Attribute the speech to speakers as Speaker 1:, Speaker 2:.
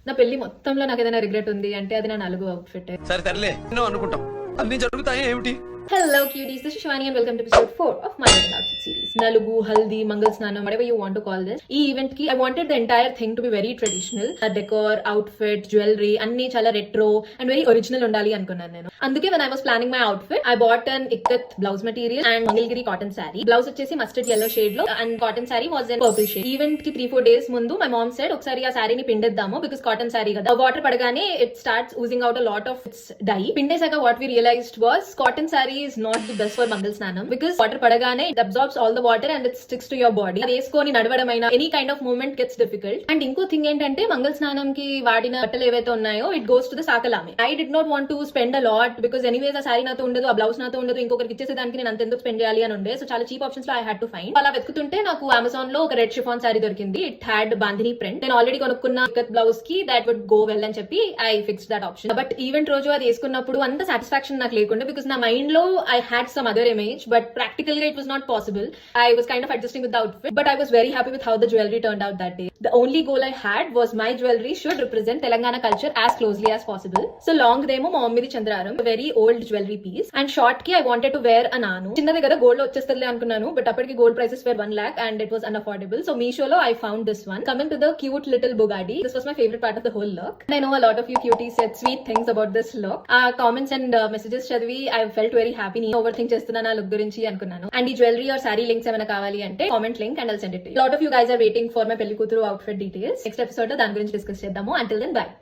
Speaker 1: నా పెళ్లి మొత్తంలో నాకు ఏదైనా రిగ్రెట్ ఉంది అంటే అది నా నలుగు అవుట్ఫిట్.
Speaker 2: సరే తరలే అనుకుంటాం అన్ని జరుగుతాయి ఏమిటి.
Speaker 1: Hello cuties, this is Shivani and welcome to episode 4 of my wedding outfit series. Nalugu, Haldi, Mangal Snanam, whatever you want to call this. Ee event ki I wanted the entire thing to be very traditional. Decor, outfit, jewelry, anni chala retro and very original undali anukunnanu nenu. Anduke when I was planning my outfit, I bought an ikat blouse material and Mangalgiri cotton saree. Blouse vachesi mustard yellow shade lo and cotton saree was in purple shade. Event ki 3-4 days mundu my mom said oksari aa saree ni pindeddamu because cotton saree kada. Water padagane it starts oozing out a lot of its dye. Pindesaka what we realized was cotton saree is not the best for Mangal Snanam because water padagane it absorbs all the water and it sticks to your body. అది వేసుకొని నడవడమైనా any kind of movement gets difficult. And ఇంకో thing ఏంటంటే మంగళ స్నానం కి వాడిన బట్టలు ఏవైతే ఉన్నాయో it goes to the సాకలామి. I did not want to spend a lot because anyways ఆ సారీ నాతో ఉండదు, ఆ బ్లౌజ్ నాతో ఉండదు, ఇంకొకరికి ఇచ్చేసేదానికి నేను అంత ఎందుకు స్పెండ్ చేయాలి అని ఉండే. సో చాలా చీప్ ఆప్షన్స్ లో I had to find. అలా వెతుకుతుంటే నాకు అమెజాన్ లో ఒక రెడ్ షిఫాన్ సారీ దొరికింది. It had bandhani print. నేను ఆల్రెడీ కొనుక్కున్న ఇక్కత్ బ్లౌజ్ కి దాట్ వుడ్ గో వెల్ అని చెప్పి I fixed that option. But event రోజు అది వేసుకున్నప్పుడు అంత సాటిస్ఫాక్షన్ నాకు లేకుండా బికాస్ నా మైండ్ లో I had some other image, but practically it was not possible. I was kind of adjusting with the outfit, but I was very happy with how the jewelry turned out that day. The only goal I had was my jewelry should represent Telangana culture as closely as possible. So long demo మా మమ్మీది చంద్రారం, a very old jewelry piece, and short ki I wanted to wear a nanu. చిన్నది కదా gold లో వచ్చేస్తదిలే అనుకున్నాను, but అప్పటికి gold prices were 1 lakh and it was unaffordable. So Meesho lo I found this one. Coming to the cute little Bugatti, this was my favorite part of the whole look. And I know a lot of you cuties said sweet things about this look. Comments and messages చదివి I felt very happy. నేను over think చేస్తున్నా నా look గురించి అనుకున్నాను. And ఈ jewellery are sorry links ఏమైనా కావాలి అంటే comment link and I'll send it to you. Lot of you guys are waiting for my పెళ్లి కూతురు అవుట్ఫిట్ డీటెయిల్స్. నెక్స్ట్ ఎపిసోడ్ లో దాని గురించి డిస్కస్ చేద్దాము. Until then, bye.